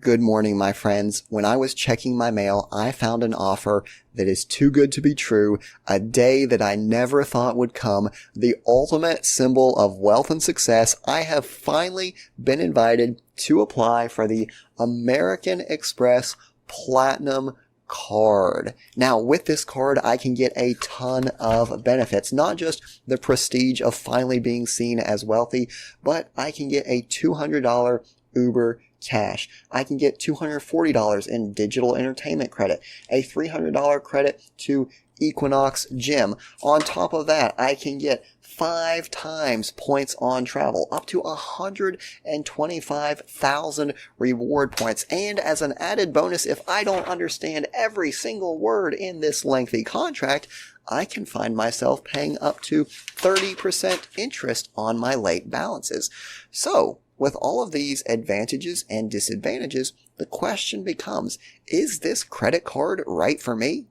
Good morning, my friends. When I was checking my mail, I found an offer that is too good to be true, a day that I never thought would come, the ultimate symbol of wealth and success. I have finally been invited to apply for the American Express Platinum card. Now, with this card, I can get a ton of benefits, not just the prestige of finally being seen as wealthy, but I can get a $200 Uber cash. I can get $240 in digital entertainment credit, a $300 credit to Equinox Gym. On top of that, I can get 5 times points on travel, up to 125,000 reward points. And as an added bonus, if I don't understand every single word in this lengthy contract, I can find myself paying up to 30% interest on my late balances. So, with all of these advantages and disadvantages, the question becomes, is this credit card right for me?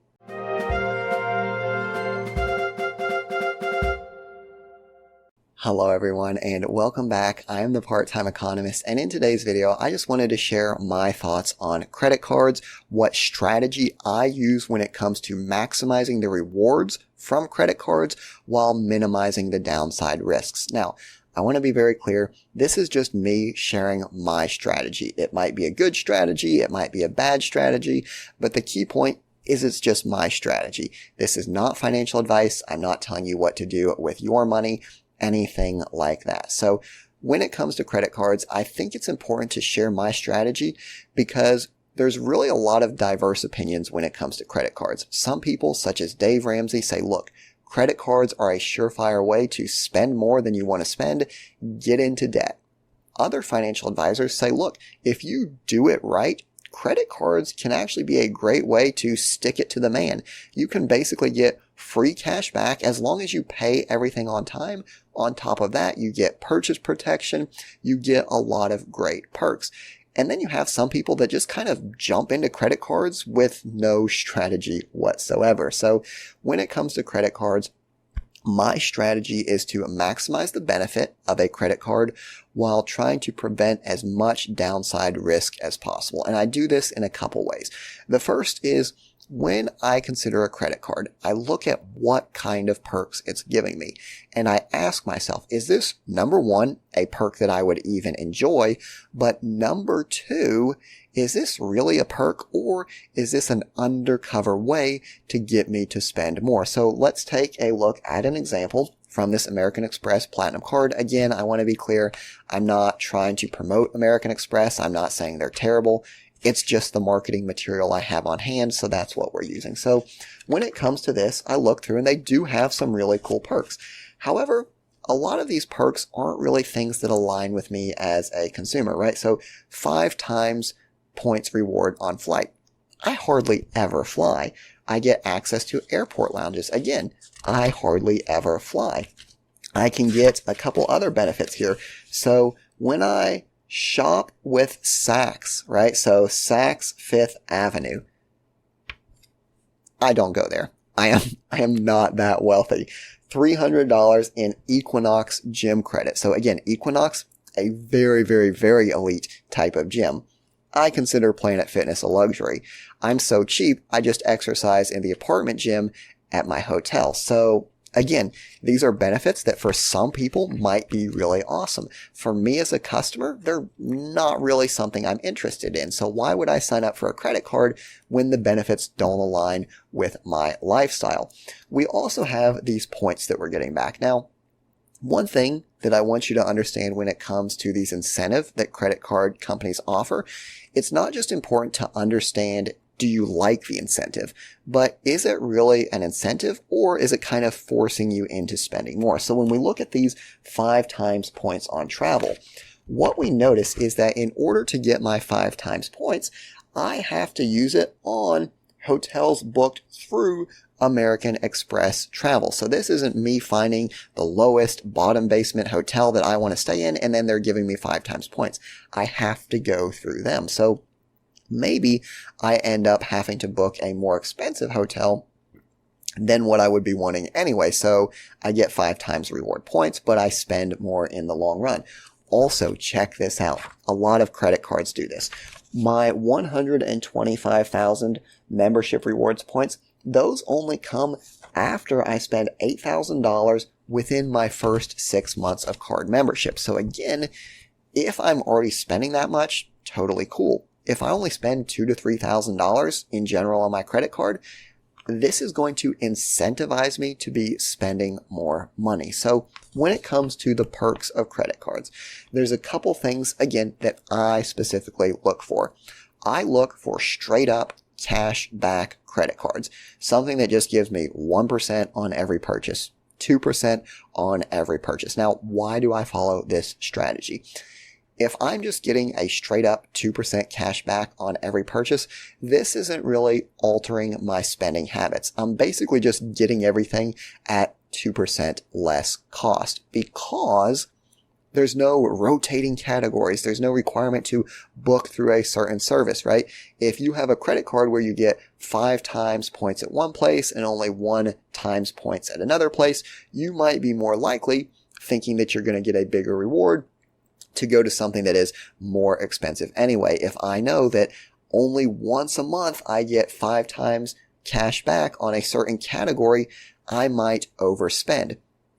Hello everyone and welcome back. I am the Part-Time Economist, and in today's video I just wanted to share my thoughts on credit cards, what strategy I use when it comes to maximizing the rewards from credit cards while minimizing the downside risks. Now, I want to be very clear, this is just me sharing my strategy. It might be a good strategy, it might be a bad strategy, but the key point is it's just my strategy. This is not financial advice. I'm not telling you what to do with your money, anything like that. So when it comes to credit cards, I think it's important to share my strategy because there's really a lot of diverse opinions when it comes to credit cards. Some people, such as Dave Ramsey, say, look, credit cards are a surefire way to spend more than you want to spend, get into debt. Other financial advisors say, look, if you do it right, credit cards can actually be a great way to stick it to the man. You can basically get free cash back as long as you pay everything on time. On top of that, you get purchase protection. You get a lot of great perks. And then you have some people that just kind of jump into credit cards with no strategy whatsoever. So when it comes to credit cards, my strategy is to maximize the benefit of a credit card while trying to prevent as much downside risk as possible. And I do this in a couple ways. The first is when I consider a credit card, I look at what kind of perks it's giving me. And I ask myself, is this, number one, a perk that I would even enjoy? But number two, is this really a perk, or is this an undercover way to get me to spend more? So let's take a look at an example from this American Express Platinum card. Again, I want to be clear, I'm not trying to promote American Express. I'm not saying they're terrible. It's just the marketing material I have on hand, so that's what we're using. So when it comes to this, I look through and they do have some really cool perks. However, a lot of these perks aren't really things that align with me as a consumer, right? So 5 times points reward on flight. I hardly ever fly. I get access to airport lounges. Again, I hardly ever fly. I can get a couple other benefits here. So when I shop with Saks, right? So Saks Fifth Avenue. I don't go there. I am not that wealthy. $300 in Equinox Gym credit. So again, Equinox, a very, very, very elite type of gym. I consider Planet Fitness a luxury. I'm so cheap, I just exercise in the apartment gym at my hotel. So again, these are benefits that for some people might be really awesome. For me as a customer, they're not really something I'm interested in. So why would I sign up for a credit card when the benefits don't align with my lifestyle? We also have these points that we're getting back. Now, one thing that I want you to understand when it comes to these incentives that credit card companies offer, it's not just important to understand, do you like the incentive, but is it really an incentive, or is it kind of forcing you into spending more? So when we look at these 5 times points on travel, what we notice is that in order to get my 5 times points, I have to use it on hotels booked through American Express Travel. So this isn't me finding the lowest bottom basement hotel that I want to stay in and then they're giving me 5 times points. I have to go through them. So maybe I end up having to book a more expensive hotel than what I would be wanting anyway. So I get 5 times reward points, but I spend more in the long run. Also, check this out. A lot of credit cards do this. My 125,000 membership rewards points, those only come after I spend $8,000 within my first 6 months of card membership. So again, if I'm already spending that much, totally cool. If I only spend $2,000 to $3,000 in general on my credit card, this is going to incentivize me to be spending more money. So when it comes to the perks of credit cards, there's a couple things, again, that I specifically look for. I look for straight up cash back credit cards, something that just gives me 1% on every purchase, 2% on every purchase. Now, why do I follow this strategy? If I'm just getting a straight up 2% cash back on every purchase, this isn't really altering my spending habits. I'm basically just getting everything at 2% less cost because there's no rotating categories. There's no requirement to book through a certain service, right? If you have a credit card where you get 5 times points at one place and only 1 times points at another place, you might be more likely thinking that you're going to get a bigger reward to go to something that is more expensive anyway. If I know that only once a month I get 5 times cash back on a certain category, I might overspend.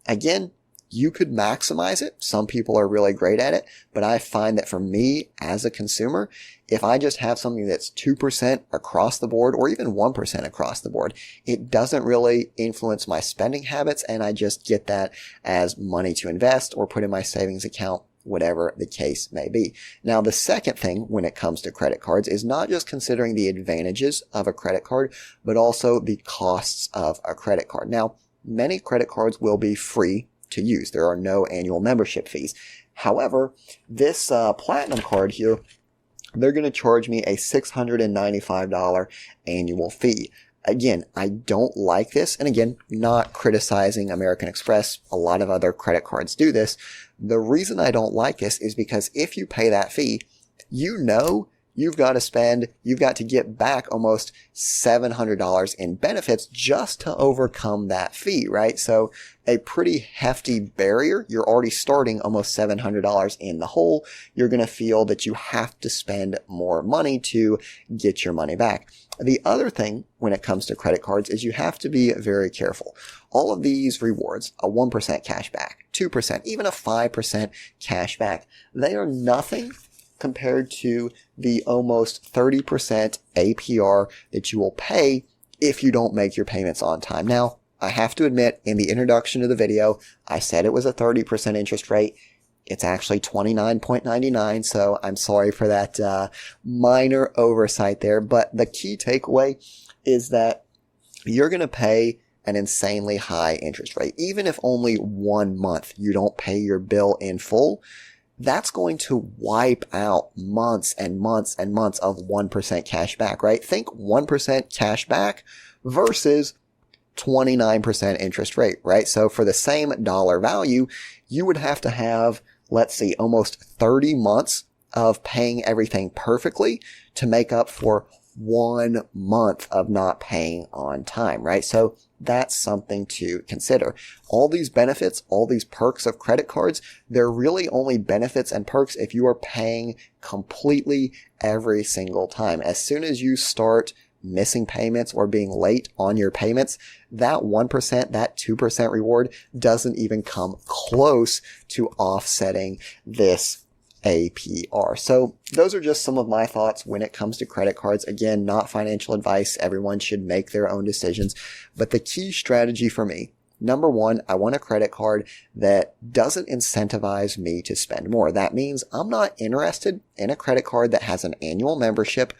Again, you could maximize it. Some people are really great at it, but I find that for me as a consumer, if I just have something that's 2% across the board or even 1% across the board, it doesn't really influence my spending habits, and I just get that as money to invest or put in my savings account, whatever the case may be. Now, the second thing when it comes to credit cards is not just considering the advantages of a credit card, but also the costs of a credit card. Now, many credit cards will be free to use. There are no annual membership fees. However, this Platinum card here, they're going to charge me a $695 annual fee. Again, I don't like this. And again, not criticizing American Express. A lot of other credit cards do this. The reason I don't like this is because if you pay that fee, you know you've got to get back almost $700 in benefits just to overcome that fee, right? So a pretty hefty barrier. You're already starting almost $700 in the hole. You're going to feel that you have to spend more money to get your money back. The other thing when it comes to credit cards is you have to be very careful. All of these rewards, a 1% cash back, 2%, even a 5% cash back, they are nothing compared to the almost 30% APR that you will pay if you don't make your payments on time. Now, I have to admit, in the introduction to the video, I said it was a 30% interest rate. It's actually 29.99, so I'm sorry for that minor oversight there. But the key takeaway is that you're going to pay an insanely high interest rate. Even if only 1 month you don't pay your bill in full, that's going to wipe out months and months and months of 1% cash back, right? Think 1% cash back versus 29% interest rate, right? So for the same dollar value, you would have to have, let's see, almost 30 months of paying everything perfectly to make up for 1 month of not paying on time, right? So that's something to consider. All these benefits, all these perks of credit cards, they're really only benefits and perks if you are paying completely every single time. As soon as you start missing payments or being late on your payments, that 1%, that 2% reward doesn't even come close to offsetting this APR. So those are just some of my thoughts when it comes to credit cards. Again, not financial advice. Everyone should make their own decisions. But the key strategy for me, number one, I want a credit card that doesn't incentivize me to spend more. That means I'm not interested in a credit card that has an annual membership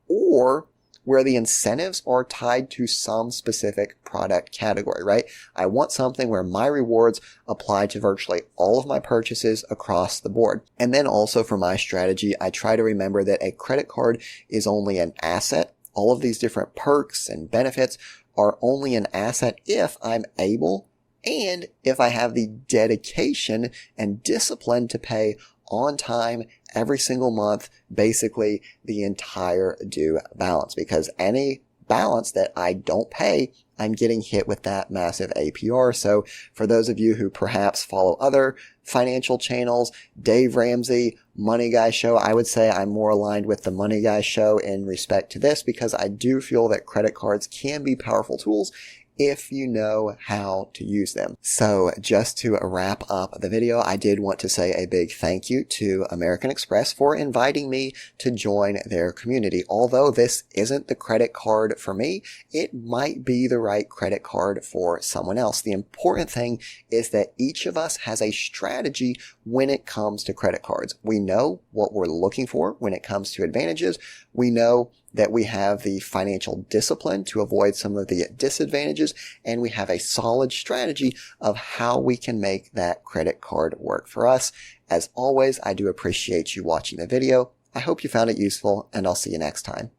or where the incentives are tied to some specific product category, right? I want something where my rewards apply to virtually all of my purchases across the board. And then also for my strategy, I try to remember that a credit card is only an asset. All of these different perks and benefits are only an asset if I'm able and if I have the dedication and discipline to pay on time every single month, basically the entire due balance, because any balance that I don't pay, I'm getting hit with that massive APR. So for those of you who perhaps follow other financial channels, Dave Ramsey, Money Guy Show. I would say I'm more aligned with the Money Guy Show in respect to this because I do feel that credit cards can be powerful tools if you know how to use them. So just to wrap up the video, I did want to say a big thank you to American Express for inviting me to join their community. Although this isn't the credit card for me, it might be the right credit card for someone else. The important thing is that each of us has a strategy when it comes to credit cards. We know what we're looking for when it comes to advantages. We know that we have the financial discipline to avoid some of the disadvantages, and we have a solid strategy of how we can make that credit card work for us. As always, I do appreciate you watching the video. I hope you found it useful, and I'll see you next time.